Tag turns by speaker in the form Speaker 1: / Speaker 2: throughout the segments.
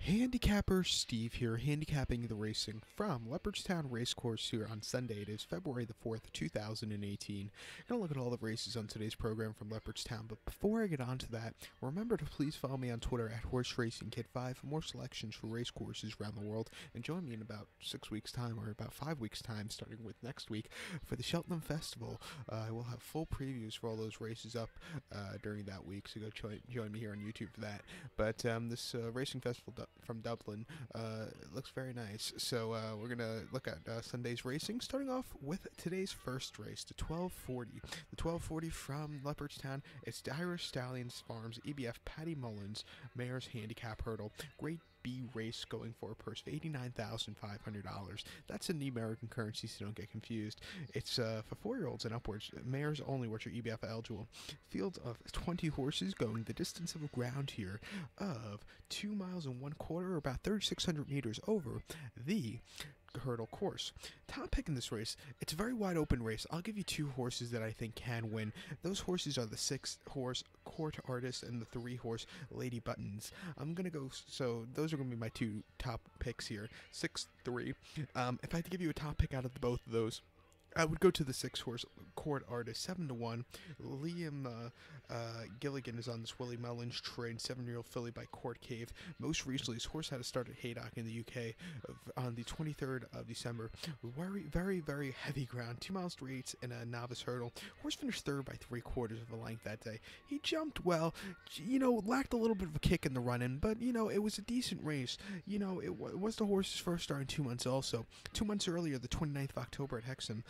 Speaker 1: Handicapper Steve here, handicapping the racing from Leopardstown Racecourse here on Sunday. It is February the 4th, 2018. Gonna look at all the races on today's program from Leopardstown, but before I get on to that, remember to please follow me on Twitter at HorseRacingKid5 for more selections for race courses around the world, and join me in about 6 weeks' time, or about 5 weeks' time, starting with next week, for the Cheltenham Festival. I will have full previews for all those races up during that week, so go join me here on YouTube for that. But this racing festival from Dublin looks very nice. So we're going to look at Sunday's racing, starting off with today's first race, the 1240. The 1240 from Leopardstown. It's the Irish Stallions Farms EBF Paddy Mullins Mayor's Handicap Hurdle. Great B race going for a purse of $89,500. That's in the American currency, so don't get confused. It's for 4-year-olds and upwards. Mares only, which are EBF eligible. Field of 20 horses going the distance of ground here of 2 miles and 1/4, or about 3,600 meters over the hurdle course. Top pick in this race, it's a very wide open race. I'll give you 2 horses that I think can win. Those horses are the 6-horse Court Artist and the 3-horse Lady Buttons. I'm gonna go, so those are gonna be my 2 top picks here. 6-3. If I had to give you a top pick out of both of those, I would go to the 6-horse Court Artist, 7-1. Liam Gilligan is on this Willie Mullins trained 7-year-old filly by Court Cave. Most recently, his horse had to start at Haydock in the UK on the 23rd of December. Very, very heavy ground, 2 miles 3/8 and a novice hurdle. Horse finished 3rd by 3/4 of a length that day. He jumped well, lacked a little bit of a kick in the run-in, but, it was a decent race. It was the horse's first start in 2 months also. 2 months earlier, the 29th of October at Wexham.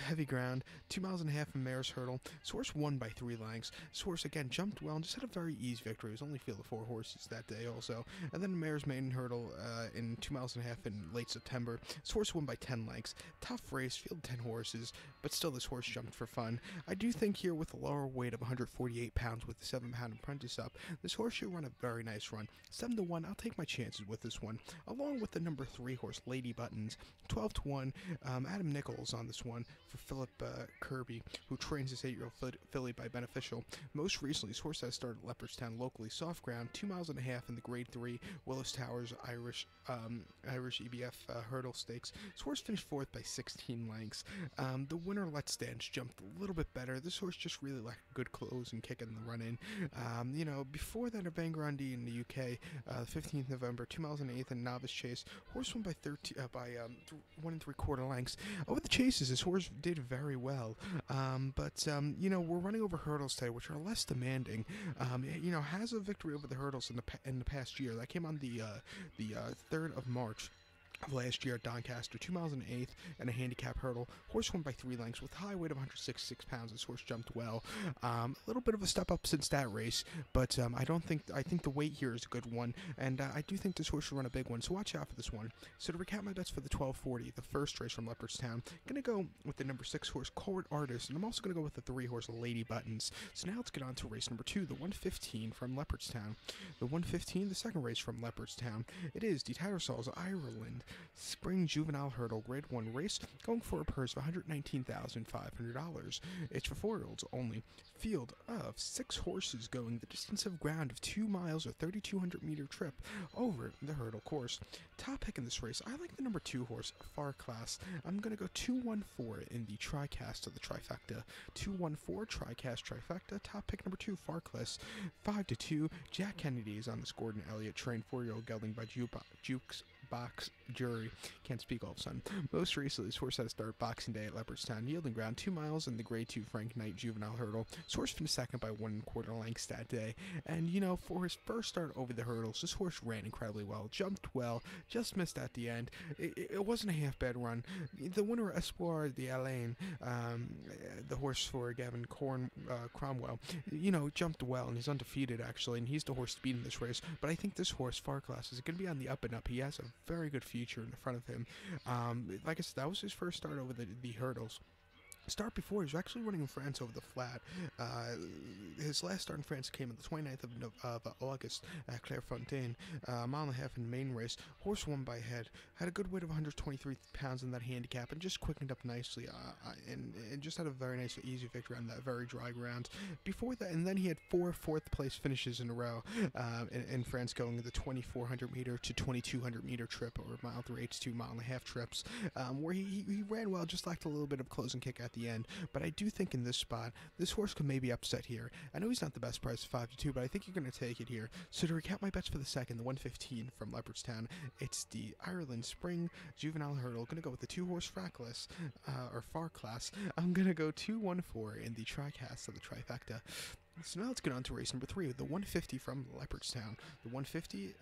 Speaker 1: Heavy ground, 2.5 miles in mare's hurdle. This horse won by 3 lengths. This horse again jumped well and just had a very easy victory. It was only field of 4 horses that day also. And then mare's maiden hurdle in 2.5 miles in late September. This horse won by 10 lengths. Tough race, field 10 horses, but still this horse jumped for fun. I do think here with a lower weight of 148 pounds with the 7-pound apprentice up, this horse should run a very nice run. 7-1, I'll take my chances with this one. Along with the number 3 horse, Lady Buttons, 12-1. Adam Nichols on this one for Philip Kirby, who trains this 8-year-old filly by Beneficial. Most recently, his horse has started at Leopardstown locally, soft ground, 2.5 miles in the Grade 3 Willis Towers Irish EBF hurdle stakes. His horse finished 4th by 16 lengths. The winner, Let's Dance, jumped a little bit better. This horse just really lacked good close and kick in the run-in. Before that, Vangrandi in the UK, 15th November, 2 miles and 1/8 in novice chase. Horse won by 1 3/4 lengths. Over the chases, his horse did very well, but we're running over hurdles today, which are less demanding. Has a victory over the hurdles in the past year. That came on the 3rd of March of last year at Doncaster, 2 miles and 1/8 and a handicap hurdle. Horse won by 3 lengths with a high weight of 166 pounds. This horse jumped well. A little bit of a step up since that race, but I think the weight here is a good one, and I do think this horse should run a big one, so watch out for this one. So to recap my bets for the 1240, the first race from Leopardstown, gonna go with the number 6 horse Court Artist, and I'm also gonna go with the 3 horse Lady Buttons. So now let's get on to race number 2, the 115 from Leopardstown. The 115, the second race from Leopardstown. It is the Tattersalls Ireland Spring Juvenile Hurdle Grade 1 race, going for a purse of $119,500. It's for 4-year-olds only. Field of 6 horses going the distance of ground of 2 miles or 3,200 meter trip over the hurdle course. Top pick in this race, I like the number 2 horse, Far Class. I'm going to go 2-1-4 in the tricast of the trifecta. 2-1-4 tricast trifecta. Top pick number 2, Far Class. 5-2. Jack Kennedy is on this Gordon Elliott trained 4-year-old gelding by Jukes Box Jury. Can't speak all of a sudden. Most recently, this horse had to start Boxing Day at Leopardstown, yielding ground 2 miles in the Grade 2 Frank Knight Juvenile Hurdle. This horse finished 2nd by 1 1/4 lengths that day. And, for his first start over the hurdles, this horse ran incredibly well, jumped well, just missed at the end. It wasn't a half-bad run. The winner, Espoir de Alain, the horse for Gavin Cromwell, jumped well, and he's undefeated, actually, and he's the horse speed in this race. But I think this horse, Far Class, is going to be on the up and up. He has a very good future in front of him. Like I said, that was his first start over the hurdles. Start before, he was actually running in France over the flat. His last start in France came on the 29th of August at Clairefontaine, a mile and a half in the main race. Horse won by head, had a good weight of 123 pounds in that handicap, and just quickened up nicely, and just had a very nice, easy victory on that very dry ground. Before that, and then he had 4 fourth-place finishes in a row in France, going the 2,400 meter to 2,200 meter trip, or mile 3 H2 mile and a half trips, where he ran well, just lacked a little bit of closing kick at the end. But I do think in this spot, this horse could maybe upset here. I know he's not the best price, 5-2, but I think you're going to take it here. So to recap my bets for the second, the 115 from Leopardstown, it's the Ireland Spring Juvenile Hurdle. Going to go with the 2-horse Frackless, or Far Class. I'm going to go 2-1-4 in the Tricast of the trifecta. So now let's get on to race number 3, the 150 from Leopardstown. The 150,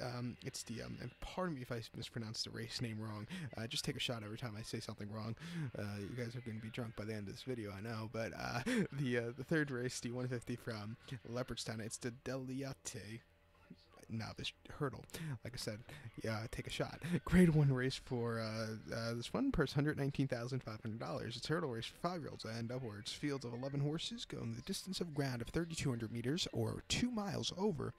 Speaker 1: it's the, and pardon me if I mispronounce the race name wrong, just take a shot every time I say something wrong. You guys are going to be drunk by the end of this video, I know, but the third race, the 150 from Leopardstown, it's the Deliate Novice Hurdle. Like I said, yeah, take a shot. Grade 1 race for this one purse, $119,500. It's a hurdle race for 5-year-olds and upwards. Fields of 11 horses going the distance of ground of 3,200 meters, or 2 miles over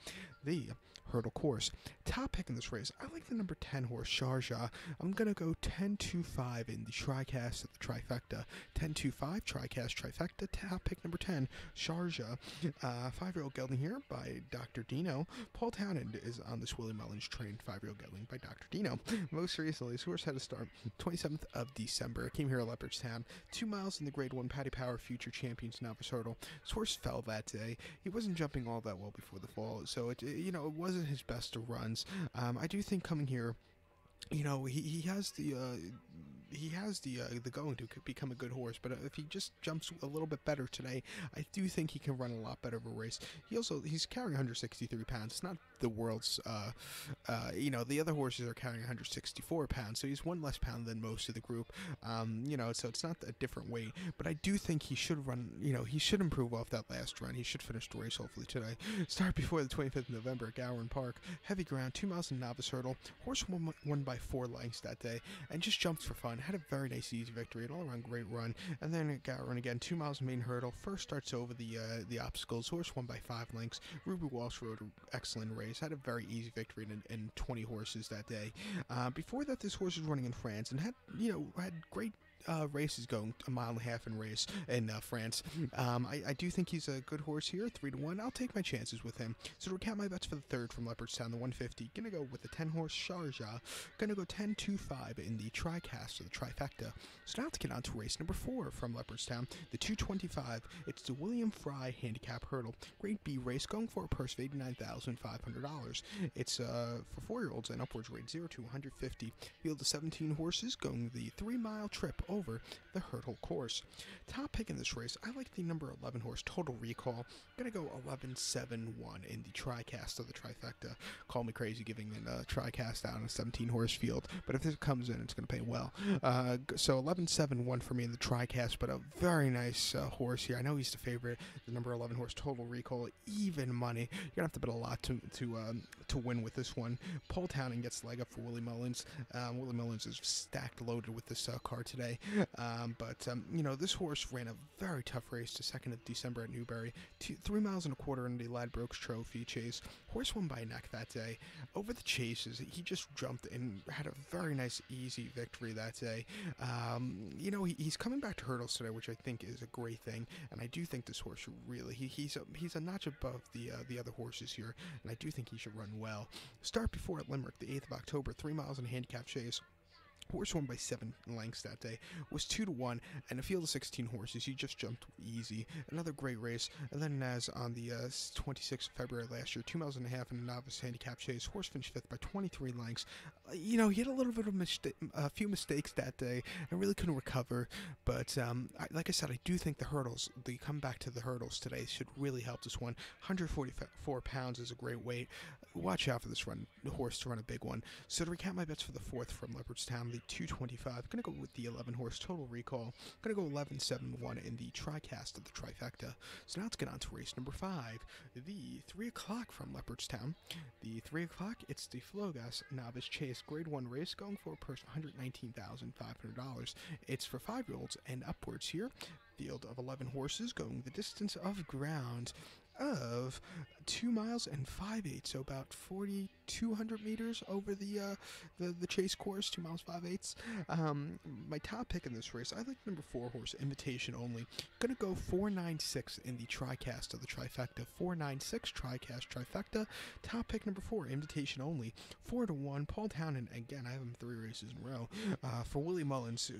Speaker 1: the hurdle course. Top pick in this race, I like the number 10 horse, Sharjah. I'm going to go 10-2-5 in the Tricast of the trifecta. 10-2-5, Tricast, trifecta. Top pick number 10, Sharjah. 5-year-old gelding here by Dr. Dino. Paul Townend is on this Willie Mullins trained 5-year-old gelding by Dr. Dino. Most recently, this horse had a start 27th of December. It came here at Leopardstown. 2 miles in the Grade 1 Paddy Power Future Champions Novice Hurdle. This horse fell that day. He wasn't jumping all that well before the fall, so it wasn't his best of runs. I do think coming here, he has the going to become a good horse, but if he just jumps a little bit better today, I do think he can run a lot better of a race. He's carrying 163 pounds. It's not the world's, the other horses are carrying 164 pounds, so he's 1 less pound than most of the group, so it's not a different weight, but I do think he should run, he should improve off that last run. He should finish the race hopefully today. Start before the 25th of November at Gowan Park. Heavy ground, 2 miles in novice hurdle. Horse won by 4 lengths that day, and just jumped for fun. Had a very nice, easy victory, an all-around great run. And then at Gowan again, 2 miles main hurdle. First starts over the obstacles. Horse won by 5 lengths. Ruby Walsh rode an excellent race. Had a very easy victory in 20 horses that day. Before that, this horse was running in France and had great races going, a mile and a half in France. I do think he's a good horse here, 3-1. I'll take my chances with him. So to recap my bets for the third from Leopardstown, the 150, gonna go with the 10 horse Sharjah. Gonna go 10-2-5 in the Tricast or the trifecta. So now let's get on to race number 4 from Leopardstown, the 225. It's the William Fry Handicap Hurdle. Grade B race going for a purse of $89,500. It's for 4-year-olds and upwards, rated 0 to 150. Field of 17 horses going the 3-mile trip over the hurdle course. Top pick in this race, I like the number 11 horse, Total Recall. Gonna go 11-7-1 in the Tricast of the trifecta. Call me crazy giving a Tricast out on a 17 horse field, but if this comes in, it's gonna pay well. So 11-7-1 for me in the Tricast, but a very nice horse here. I know he's the favorite, the number 11 horse, Total Recall, even money. You're gonna have to bet a lot to win with this one. Paul Townend gets the leg up for Willie Mullins. Willie Mullins is stacked loaded with this car today. This horse ran a very tough race the 2nd of December at Newbury. 3 miles and a quarter in the Ladbrokes Trophy chase. Horse won by a neck that day. Over the chases, he just jumped and had a very nice, easy victory that day. He's coming back to hurdles today, which I think is a great thing. And I do think this horse should really, he's a notch above the other horses here, and I do think he should run well. Start before at Limerick, the 8th of October, 3 miles in a handicap chase. Horse won by 7 lengths that day, was 2-1, and a field of 16 horses. He just jumped easy. Another great race. And then as on the 26th of February last year, 2 miles and a half in a novice handicap chase. Horse finished 5th by 23 lengths. He had a little bit of a few mistakes that day. I really couldn't recover, but like I said, I do think the hurdles, the comeback to the hurdles today should really help this one. 144 pounds is a great weight. Watch out for this horse to run a big one. So to recap my bets for the 4th from Leopardstown, the 225. Gonna go with the 11 horse Total Recall. Gonna go 11-7-1 in the TriCast of the trifecta. So now let's get on to race number 5, the 3 o'clock from Leopardstown. The 3 o'clock, it's the Flogas Novice Chase Grade 1 race, going for a purse of $119,500. It's for 5-year-olds and upwards here. Field of 11 horses going the distance of ground of 2 miles and 5/8, so about 4,200 meters over the chase course, 2 miles 5/8. My top pick in this race, I like number 4 horse, Invitation Only. Gonna go 496 in the TriCast of the trifecta. 496 TriCast trifecta. Top pick number 4, Invitation Only. 4-1. Paul Townend, again, I have him 3 races in a row. For Willie Mullins,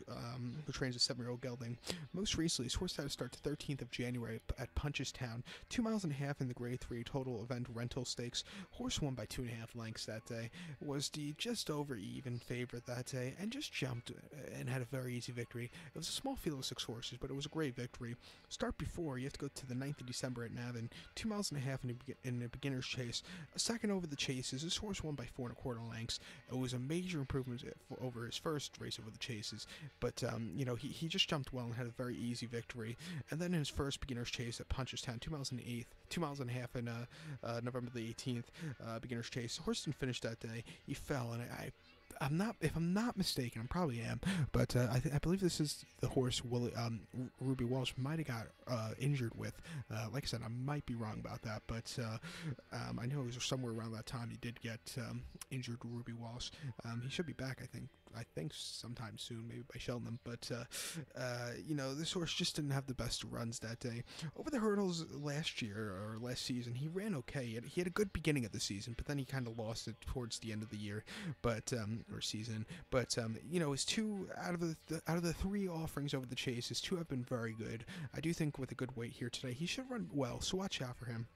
Speaker 1: who trains a 7-year-old gelding. Most recently, his horse had to start the 13th of January at Punchestown. 2 miles and a half in the Grade 3 total event rental stakes. Horse won by 2.5 lengths that day. Was the just over even favorite that day and just jumped and had a very easy victory. It was a small field of 6 horses, but it was a great victory. Start before, you have to go to the 9th of December at Navan. 2 miles and a half in a beginner's chase. A second over the chases. This horse won by 4.25 lengths. It was a major improvement over his first race over the chases, but he just jumped well and had a very easy victory. And then in his first beginner's chase at Punchestown, 2 miles and 2 miles and a half in November the 18th, beginner's chase. The horse didn't finish that day. He fell, and if I'm not mistaken, I probably am, but I believe this is the horse Ruby Walsh might have got injured with. Like I said, I might be wrong about that, but I know it was somewhere around that time he did get injured, Ruby Walsh. He should be back, I think sometime soon, maybe by Cheltenham, but this horse just didn't have the best runs that day. Over the hurdles last season, he ran okay. He had a good beginning of the season, but then he kind of lost it towards the end of the year, or season. But his 2 out of the 3 offerings over the chase, his 2 have been very good. I do think with a good weight here today, he should run well, so watch out for him.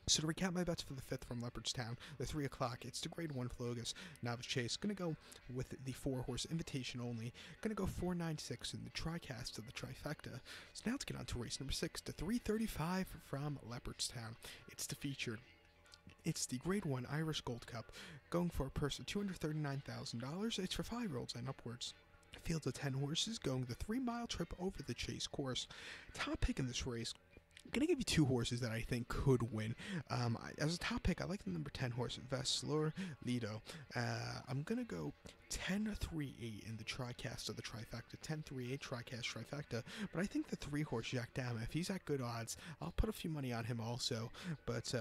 Speaker 1: So to recap my bets for the 5th from Leopardstown, the 3 o'clock, it's the Grade 1 Flogas Novice Chase. Going to go with the 4 horse, Invitation Only. Going to go 496 in the TriCast of the trifecta. So now let's get on to race number 6, the 335 from Leopardstown. It's the featured. It's the Grade 1 Irish Gold Cup, going for a purse of $239,000. It's for 5-year-olds and upwards. Field of 10 horses going the 3-mile trip over the chase course. Top pick in this race, I'm going to give you 2 horses that I think could win. As a top pick, I like the number 10 horse, Veslor Lido. I'm going to go 10-3-8 in the TriCast of the trifecta. 10-3-8 TriCast trifecta. But I think the 3 horse, Jack Dama, if he's at good odds, I'll put a few money on him also. But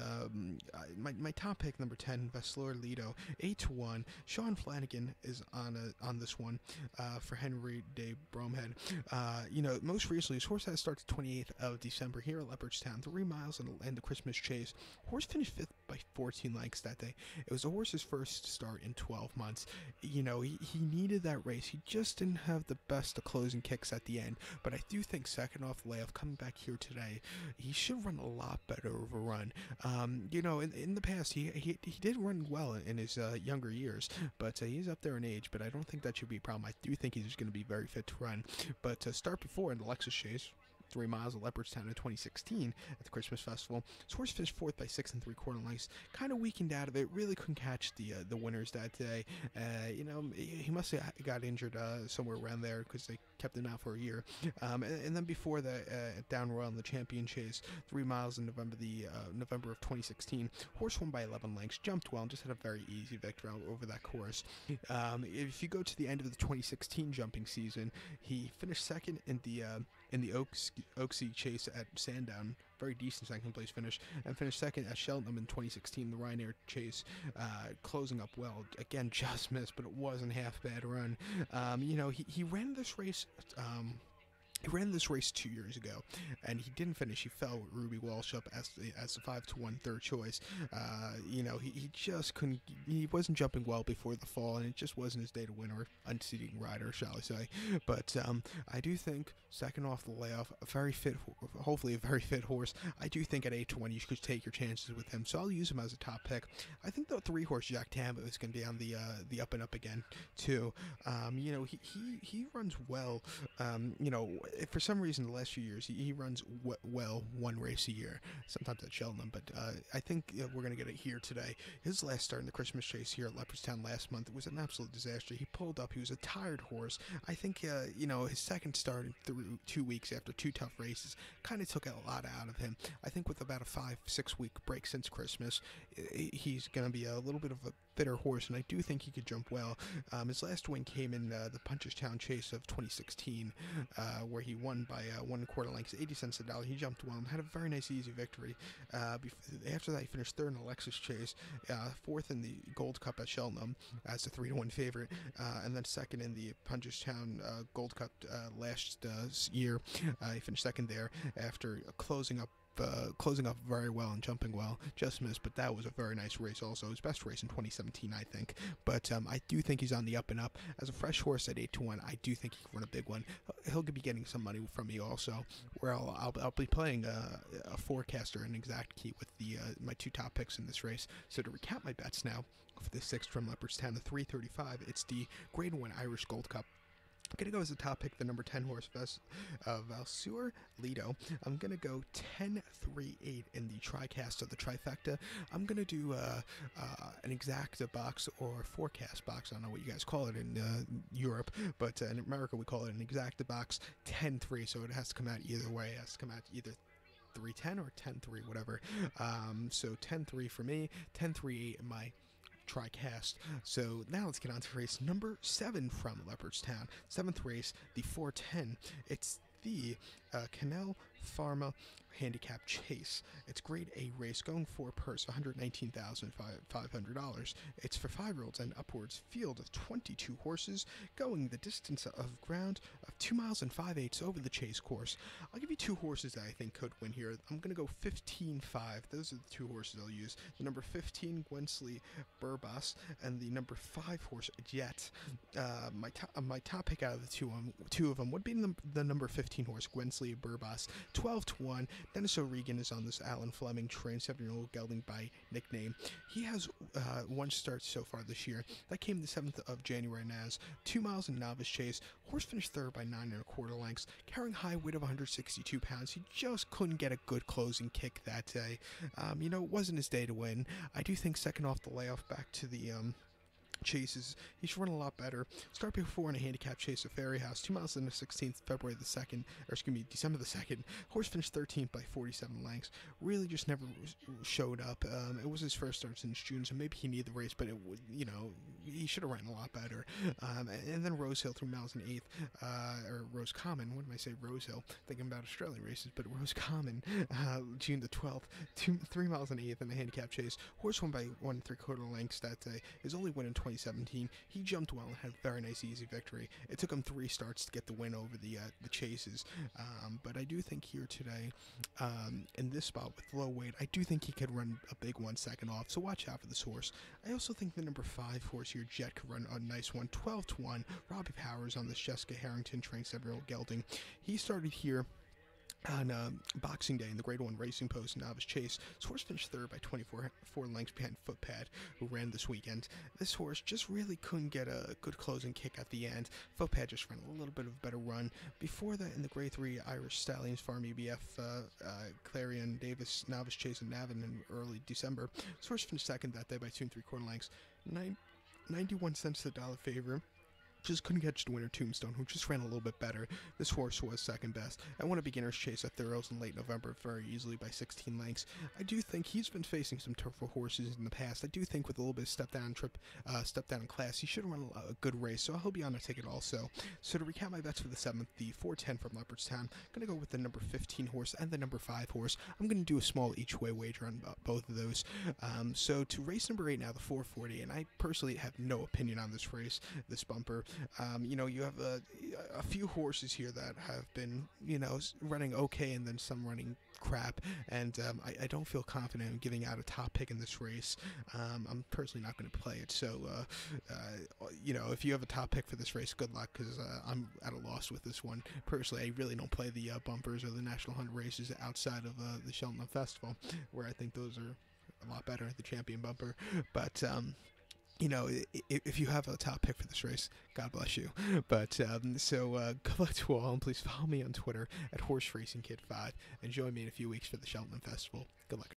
Speaker 1: my top pick, number 10, Veslor Lido, 8-1. Sean Flanagan is on this one for Henry de Bromhead. Most recently, his horse had to start the 28th of December here at Leopardstown, 3 miles and the Christmas chase. Horse finished 5th by 14 lengths that day. It was the horse's first start in 12 months. He needed that race. He just didn't have the best of closing kicks at the end. But I do think second off the layoff, coming back here today, he should run a lot better of a run. In the past, he did run well in his younger years, but he's up there in age. But I don't think that should be a problem. I do think he's going to be very fit to run. But to start before in the Lexus chase, 3 miles at Leopardstown in 2016 at the Christmas Festival. His horse finished 4th by 6 3/4 lengths. Kind of weakened out of it. Really couldn't catch the winners that day. He must have got injured somewhere around there because they kept him out for a year. And then before that, at Down Royal in the Champion Chase, 3 miles in November of 2016. Horse won by 11 lengths. Jumped well and just had a very easy victory over that course. If you go to the end of the 2016 jumping season, he finished second in the Oaksy Chase at Sandown, very decent second place finish, and finished second at Cheltenham in 2016, the Ryanair Chase, closing up well. Again, just missed, but it wasn't half bad run. He ran this race. He ran this race 2 years ago, and he didn't finish. He fell with Ruby Walsh up as the 5-1 third choice. He just couldn't. He wasn't jumping well before the fall, and it just wasn't his day to win, or unseating rider, shall I say. But I do think second off the layoff, a very fit, hopefully a very fit horse. I do think at 8-1 you could take your chances with him, so I'll use him as a top pick. I think the 3 horse Jack Tambo is going to be on the up and up again too. He runs well You know, if for some reason the last few years he runs well one race a year, sometimes at Cheltenham, but I think we're going to get it here today. His last start in the Christmas chase here at Leopardstown last month was an absolute disaster. He pulled up, he was a tired horse. I think, you know, his second start through 2 weeks after two tough races kind of took a lot out of him. I think with about a 5-6 week break since Christmas, he's going to be a little bit of a bitter horse, and I do think he could jump well. His last win came in the Punchestown Chase of 2016, where he won by 1/4 lengths, 80 cents a dollar. He jumped well and had a very nice, easy victory. After that, he finished third in the Lexus Chase, fourth in the Gold Cup at Cheltenham as a 3-1 favorite, and then second in the Punchestown Gold Cup last year. He finished second there after closing up very well and jumping well. Just missed, but that was a very nice race also. His best race in 2017, I think. But I do think he's on the up and up. As a fresh horse at 8-1, I do think he can run a big one. He'll be getting some money from me also, where I'll be playing a forecaster and exact key with my two top picks in this race. So to recap my bets now, for the 6th from Leopardstown, the 335, it's the Grade 1 Irish Gold Cup. I'm going to go as a top pick, the number 10 horse, Valsur Lido. I'm going to go 10-3-8 in the TriCast of the trifecta. I'm going to do an exacta box or forecast box. I don't know what you guys call it in Europe, but in America we call it an exacta box, 10-3, so it has to come out either way. It has to come out either 3-10 or 10-3, whatever. So 10-3 for me, 10-3-8 in my TriCast. So now let's get on to race number 7 from Leopardstown. 7th race, the 410. It's the Canal Pharma Handicap Chase. It's grade A race going for a purse of $119,500. It's for 5-year-olds and upwards. Field of 22 horses going the distance of ground of 2 miles and 5/8 over the chase course. I'll give you two horses that I think could win here. I'm going to go 15-5. Those are the two horses I'll use. The number 15, Gwensley Burbas, and the number 5 horse, Jet. My top pick out of the two of them would be the number 15 horse, Gwensley Burbas, 12-1. Dennis O'Regan is on this Alan Fleming train, 7-year-old gelding by nickname. He has one start so far this year. That came the 7th of January as 2 miles in novice chase. Horse finished third by 9 1/4 lengths, carrying high weight of 162 pounds. He just couldn't get a good closing kick that day. You know, it wasn't his day to win. I do think second off the layoff back to the chases, he should run a lot better. Start before in a handicap chase at Ferry House, 2 miles in the 16th, December the 2nd. Horse finished 13th by 47 lengths. Really just never showed up. It was his first start since June, so maybe he needed the race, but it would, you know, he should have ran a lot better. And then Rose Hill, 3 miles in 8th, or Rose Common, what did I say, Rose Hill? Thinking about Australian races, but Rose Common, June the 12th, 3 miles in 8th in the handicap chase. Horse won by 1 3/4 lengths that day. His only win in 2017. He jumped well and had a very nice, easy victory. It took him 3 starts to get the win over the chases. But I do think here today, in this spot with low weight, I do think he could run a big one second off. So watch out for this horse. I also think the number 5 horse here, Jet, could run a nice one. 12-1. Robbie Powers on this Jessica Harrington trained 7-year-old gelding. He started here on Boxing Day in the Grade 1 Racing Post Novice Chase. This horse finished third by 24 lengths behind Footpad, who ran this weekend. This horse just really couldn't get a good closing kick at the end. Footpad just ran a little bit of a better run. Before that, in the Grade 3 Irish Stallions Farm EBF Clarion Davis Novice Chase in Navan in early December, this horse finished second that day by 2 3/4 lengths. 91 cents to the dollar favor. Just couldn't catch the winner, Tombstone, who just ran a little bit better. This horse was second best. I won a beginner's chase at Thurles in late November very easily by 16 lengths. I do think he's been facing some tougher horses in the past. I do think with a little bit of step down in class, he should run a good race, so he'll be on a ticket also. So to recap my bets for the 7th, the 410 from Leopardstown, I'm going to go with the number 15 horse and the number 5 horse. I'm going to do a small each-way wager on both of those. So to race number 8 now, the 440, and I personally have no opinion on this race, this bumper. You know, you have a few horses here that have been, you know, running okay and then some running crap, and I don't feel confident in giving out a top pick in this race. I'm personally not going to play it, so you know, if you have a top pick for this race, good luck, because I'm at a loss with this one. Personally, I really don't play the bumpers or the National Hunt races outside of the Cheltenham Festival, where I think those are a lot better, the Champion bumper, but if you have a top pick for this race, God bless you. But good luck to all, and please follow me on Twitter at HorseRacingKid5, and join me in a few weeks for the Cheltenham Festival. Good luck.